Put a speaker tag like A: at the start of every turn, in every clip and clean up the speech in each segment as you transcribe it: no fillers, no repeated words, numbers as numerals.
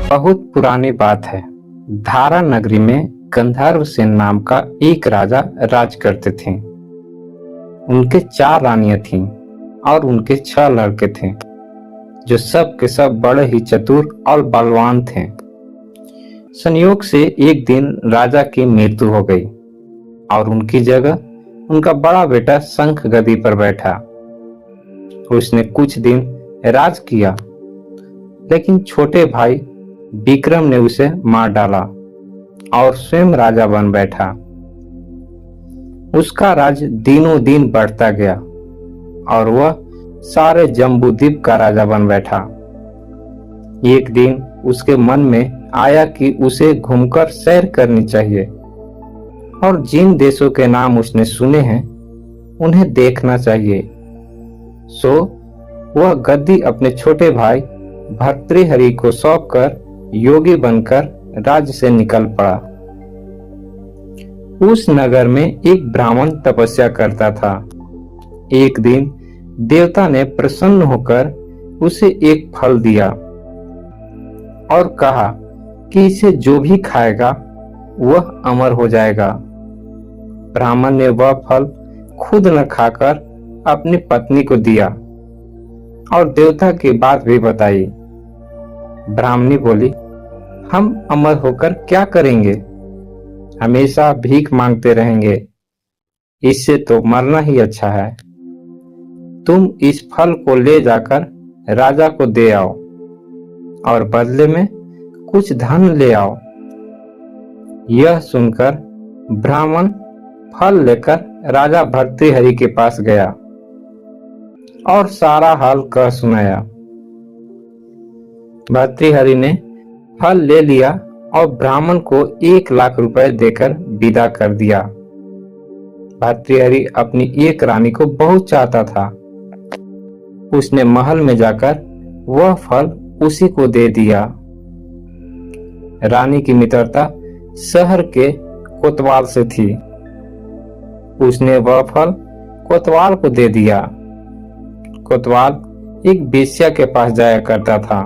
A: बहुत पुरानी बात है। धारा नगरी में गंधर्व सेन नाम का एक राजा राज करते थे। उनके 4 रानियां थीं और उनके 6 लड़के थे, जो सब के सब बड़े ही चतुर और बलवान थे। संयोग से एक दिन राजा की मृत्यु हो गई और उनकी जगह उनका बड़ा बेटा शंख गद्दी पर बैठा। उसने कुछ दिन राज किया, लेकिन छोटे भाई विक्रम ने उसे मार डाला और स्वयं राजा बन बैठा। उसका राज दिनों दिन बढ़ता गया और वह सारे जम्बूद्वीप का राजा बन बैठा। एक दिन उसके मन में आया कि उसे घूमकर सैर करनी चाहिए और जिन देशों के नाम उसने सुने हैं उन्हें देखना चाहिए। सो वह गद्दी अपने छोटे भाई भर्तृहरि को सौंपकर योगी बनकर राज्य से निकल पड़ा। उस नगर में एक ब्राह्मण तपस्या करता था। एक दिन देवता ने प्रसन्न होकर उसे एक फल दिया और कहा कि इसे जो भी खाएगा वह अमर हो जाएगा। ब्राह्मण ने वह फल खुद न खाकर अपनी पत्नी को दिया और देवता की बात भी बताई। ब्राह्मणी बोली, हम अमर होकर क्या करेंगे? हमेशा भीख मांगते रहेंगे, इससे तो मरना ही अच्छा है। तुम इस फल को ले जाकर राजा को दे आओ और बदले में कुछ धन ले आओ। यह सुनकर ब्राह्मण फल लेकर राजा भर्तृहरि के पास गया और सारा हाल कह सुनाया। भर्तृहरि ने फल ले लिया और ब्राह्मण को 1 लाख रुपए देकर विदा कर दिया। भर्तृहरि अपनी एक रानी को बहुत चाहता था। उसने महल में जाकर वह फल उसी को दे दिया। रानी की मित्रता शहर के कोतवाल से थी। उसने वह फल कोतवाल को दे दिया। कोतवाल एक वेश्या के पास जाया करता था।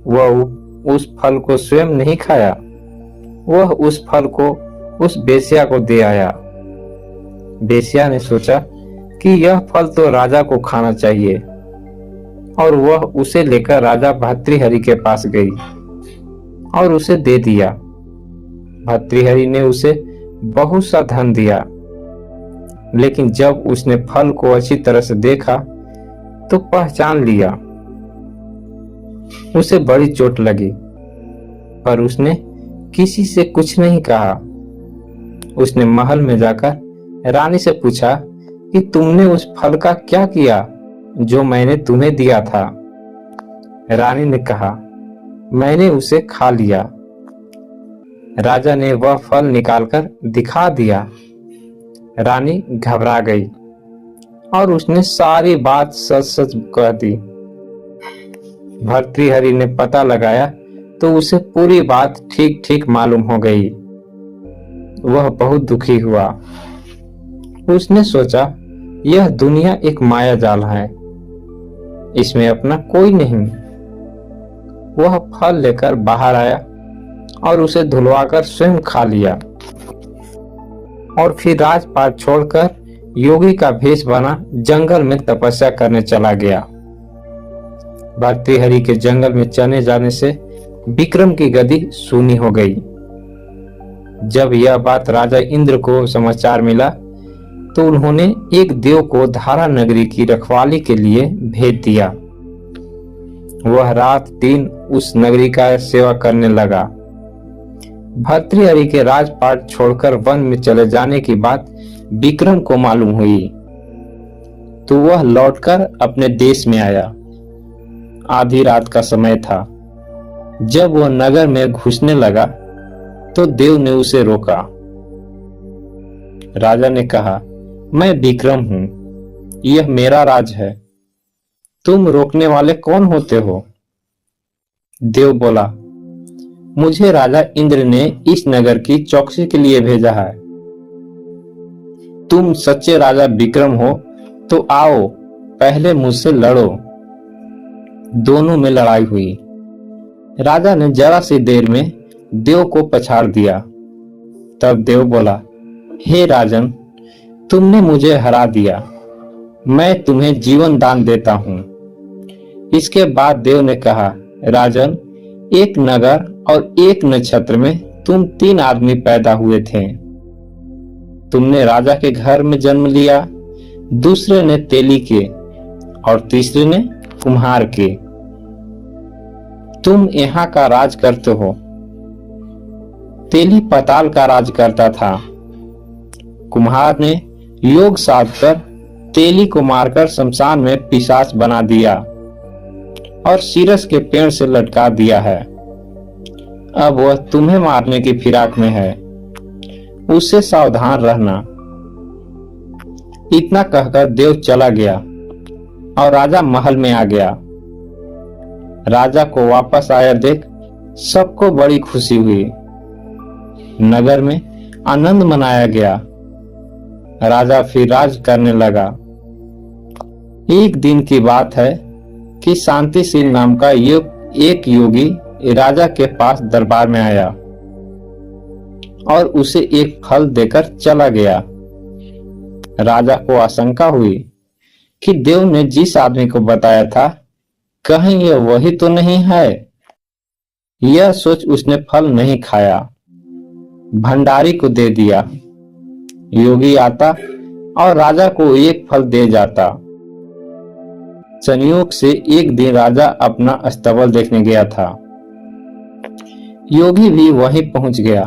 A: वह उस फल को स्वयं नहीं खाया, वह उस फल को उस वेश्या को दे आया। वेश्या ने सोचा कि यह फल तो राजा को खाना चाहिए और वह उसे लेकर राजा भर्तृहरि के पास गई और उसे दे दिया। भर्तृहरि ने उसे बहुत सा धन दिया, लेकिन जब उसने फल को अच्छी तरह से देखा तो पहचान लिया। उसे बड़ी चोट लगी, पर उसने किसी से कुछ नहीं कहा। उसने महल में जाकर रानी से पूछा कि तुमने उस फल का क्या किया जो मैंने तुम्हें दिया था? रानी ने कहा, मैंने उसे खा लिया। राजा ने वह फल निकालकर दिखा दिया। रानी घबरा गई और उसने सारी बात सच सच कह दी। भर्तृहरि ने पता लगाया तो उसे पूरी बात ठीक ठीक मालूम हो गई। वह बहुत दुखी हुआ। उसने सोचा, यह दुनिया एक माया जाल है, इसमें अपना कोई नहीं। वह फल लेकर बाहर आया और उसे धुलवाकर स्वयं खा लिया और फिर राजपाट छोड़कर योगी का भेष बना जंगल में तपस्या करने चला गया। भर्तृहरि के जंगल में चले जाने से विक्रम की गद्दी सूनी हो गई। जब यह बात राजा इंद्र को समाचार मिला तो उन्होंने एक देव को धारा नगरी की रखवाली के लिए भेज दिया। वह रात दिन उस नगरी का सेवा करने लगा। भर्तृहरि के राजपाट छोड़कर वन में चले जाने की बात विक्रम को मालूम हुई तो वह लौटकर अपने देश में आया। आधी रात का समय था। जब वह नगर में घुसने लगा तो देव ने उसे रोका। राजा ने कहा, मैं विक्रम हूं, यह मेरा राज है, तुम रोकने वाले कौन होते हो? देव बोला, मुझे राजा इंद्र ने इस नगर की चौकसी के लिए भेजा है। तुम सच्चे राजा विक्रम हो तो आओ, पहले मुझसे लड़ो। दोनों में लड़ाई हुई। राजा ने जरा सी देर में देव को पछाड़ दिया। तब देव बोला, हे राजन, तुमने मुझे हरा दिया, मैं तुम्हें जीवन दान देता हूं। इसके बाद देव ने कहा, राजन, एक नगर और एक नक्षत्र में तुम 3 आदमी पैदा हुए थे। तुमने राजा के घर में जन्म लिया, दूसरे ने तेली के और तीसरे ने कुम्हार के। तुम यहाँ का राज करते हो। तेली पाताल का राज करता था। कुम्हार ने योग साधकर तेली को मारकर शमशान में पिशाच बना दिया और सीरस के पेड़ से लटका दिया है। अब वह तुम्हें मारने की फिराक में है, उससे सावधान रहना। इतना कहकर देव चला गया और राजा महल में आ गया। राजा को वापस आया देख सबको बड़ी खुशी हुई। नगर में आनंद मनाया गया। राजा फिर राज करने लगा। एक दिन की बात है कि शांतिशील नाम का एक योगी राजा के पास दरबार में आया और उसे एक फल देकर चला गया। राजा को आशंका हुई कि देव ने जिस आदमी को बताया था कहीं यह वही तो नहीं है। यह सोच उसने फल नहीं खाया, भंडारी को दे दिया। योगी आता और राजा को एक फल दे जाता। संयोग से एक दिन राजा अपना अस्तबल देखने गया था। योगी भी वहीं पहुंच गया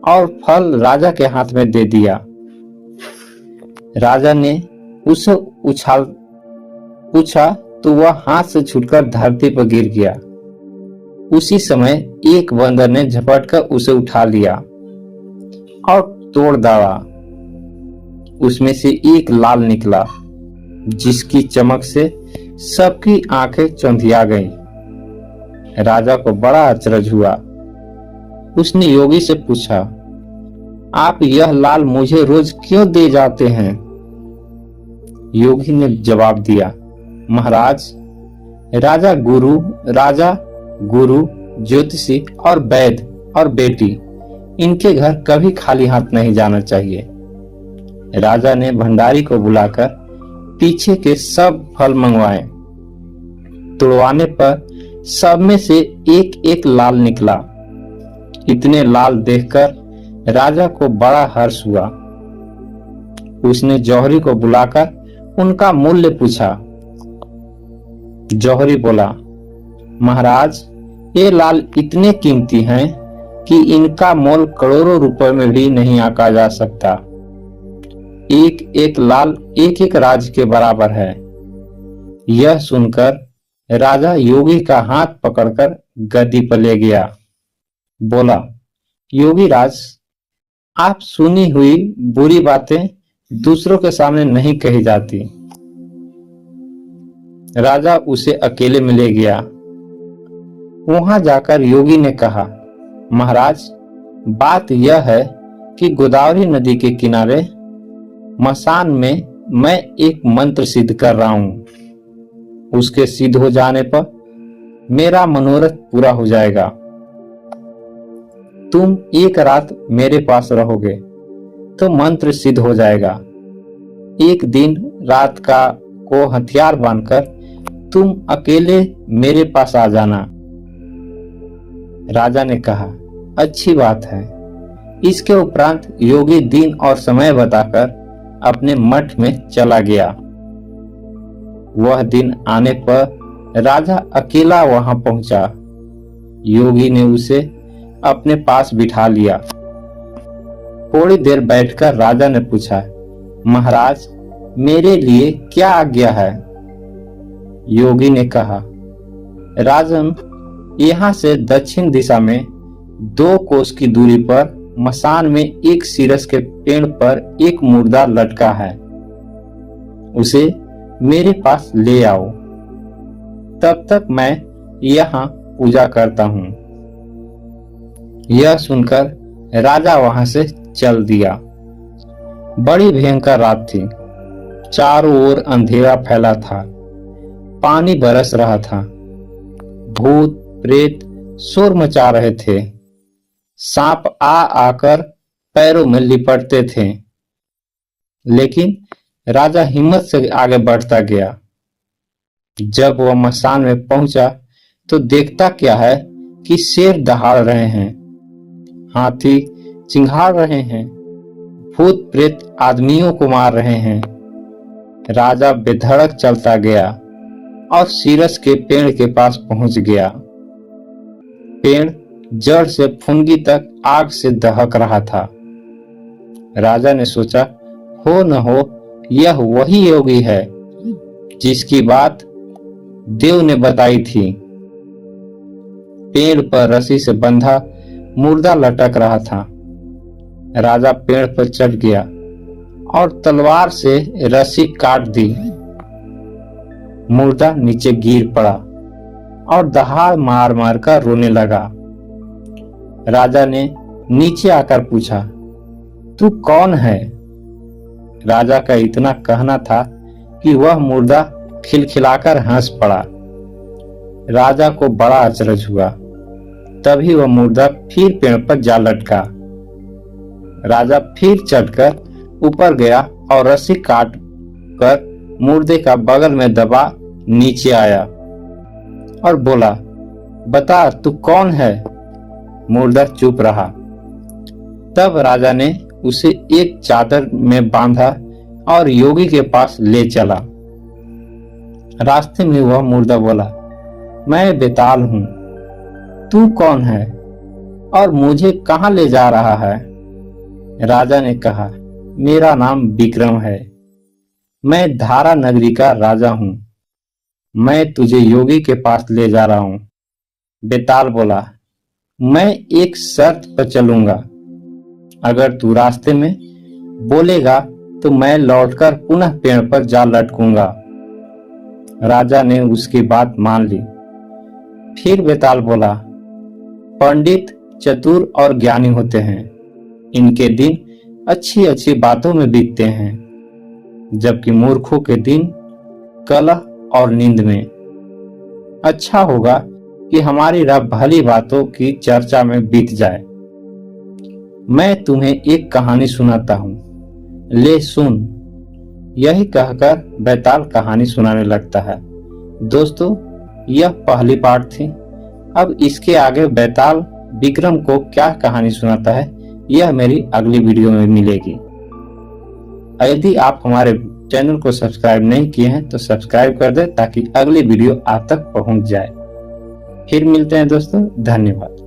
A: और फल राजा के हाथ में दे दिया। राजा ने उसे पूछा तो वह हाथ से छूटकर धरती पर गिर गया। उसी समय एक बंदर ने झपटकर उसे उठा लिया और तोड़ डाला। उसमें से एक लाल निकला, जिसकी चमक से सबकी आंखें चौंधिया गईं। राजा को बड़ा अचरज हुआ। उसने योगी से पूछा, आप यह लाल मुझे रोज क्यों दे जाते हैं? योगी ने जवाब दिया, महाराज, राजा गुरु ज्योतिषी और वैद्य और बेटी, इनके घर कभी खाली हाथ नहीं जाना चाहिए। राजा ने भंडारी को बुलाकर पीछे के सब फल मंगवाए। तुड़वाने पर सब में से एक एक लाल निकला। इतने लाल देखकर राजा को बड़ा हर्ष हुआ। उसने जौहरी को बुलाकर उनका मूल्य पूछा। जौहरी बोला, महाराज, ये लाल इतने कीमती हैं कि इनका मोल करोड़ों रुपए में भी नहीं आंका जा सकता। एक एक लाल एक एक राज के बराबर है। यह सुनकर राजा योगी का हाथ पकड़कर गद्दी पर ले गया। बोला, योगी राज, आप सुनी हुई बुरी बातें दूसरों के सामने नहीं कही जाती। राजा उसे अकेले में ले गया। वहां जाकर योगी ने कहा, महाराज, बात यह है कि गोदावरी नदी के किनारे मसान में मैं एक मंत्र सिद्ध कर रहा हूं। उसके सिद्ध हो जाने पर मेरा मनोरथ पूरा हो जाएगा। तुम एक रात मेरे पास रहोगे तो मंत्र सिद्ध हो जाएगा। एक दिन रात को हथियार बांधकर तुम अकेले मेरे पास आ जाना। राजा ने कहा, अच्छी बात है। इसके उपरांत योगी दिन और समय बताकर अपने मठ में चला गया। वह दिन आने पर राजा अकेला वहां पहुंचा। योगी ने उसे अपने पास बिठा लिया। थोड़ी देर बैठकर राजा ने पूछा, महाराज, मेरे लिए क्या आज्ञा है? योगी ने कहा, राजन, यहाँ से दक्षिण दिशा में 2 कोस की दूरी पर मसान में एक सीरस के पेड़ पर एक मुर्दा लटका है। उसे मेरे पास ले आओ। तब तक मैं यहाँ पूजा करता हूँ। यह सुनकर राजा वहां से चल दिया। बड़ी भयंकर रात थी। चारों ओर अंधेरा फैला था। पानी बरस रहा था। भूत प्रेत शोर मचा रहे थे। सांप आ आकर पैरों में लिपटते थे, लेकिन राजा हिम्मत से आगे बढ़ता गया। जब वह मसान में पहुंचा तो देखता क्या है कि शेर दहाड़ रहे हैं, हाथी चिंघाड़ रहे हैं, भूत प्रेत आदमियों को मार रहे हैं। राजा बेधड़क चलता गया और सीरस के पेड़ के पास पहुंच गया। पेड़ जड़ से फुनगी तक आग से दहक रहा था। राजा ने सोचा, हो न हो यह वही योगी है जिसकी बात देव ने बताई थी। पेड़ पर रस्सी से बंधा मुर्दा लटक रहा था। राजा पेड़ पर चढ़ गया और तलवार से रस्सी काट दी। मुर्दा नीचे गिर पड़ा और दहाड़ मार मार कर रोने लगा। राजा ने नीचे आकर पूछा, तू कौन है? राजा का इतना कहना था कि वह मुर्दा खिलखिलाकर हंस पड़ा। राजा को बड़ा अचरज हुआ। तभी वह मुर्दा फिर पेड़ पर जा लटका। राजा फिर चढ़कर ऊपर गया और रस्सी काट कर मुर्दे का बगल में दबा नीचे आया और बोला, बता तू कौन है? मुर्दा चुप रहा। तब राजा ने उसे एक चादर में बांधा और योगी के पास ले चला। रास्ते में वह मुर्दा बोला, मैं बेताल हूं, तू कौन है और मुझे कहां ले जा रहा है? राजा ने कहा, मेरा नाम विक्रम है, मैं धारा नगरी का राजा हूं, मैं तुझे योगी के पास ले जा रहा हूं। बेताल बोला, मैं एक शर्त पर चलूंगा, अगर तू रास्ते में बोलेगा तो मैं लौटकर पुनः पेड़ पर जा लटकूंगा। राजा ने उसकी बात मान ली। फिर बेताल बोला, पंडित चतुर और ज्ञानी होते हैं, इनके दिन अच्छी अच्छी बातों में बीतते हैं, जबकि मूर्खों के दिन कलह और नींद में। अच्छा होगा कि हमारी रात भली बातों की चर्चा में बीत जाए। मैं तुम्हें एक कहानी सुनाता हूं, ले सुन। यही कहकर बेताल कहानी सुनाने लगता है। दोस्तों, यह पहली पार्ट थी। अब इसके आगे बेताल विक्रम को क्या कहानी सुनाता है, यह मेरी अगली वीडियो में मिलेगी। यदि आप हमारे चैनल को सब्सक्राइब नहीं किए हैं तो सब्सक्राइब कर दें ताकि अगली वीडियो आप तक पहुंच जाए। फिर मिलते हैं दोस्तों, धन्यवाद।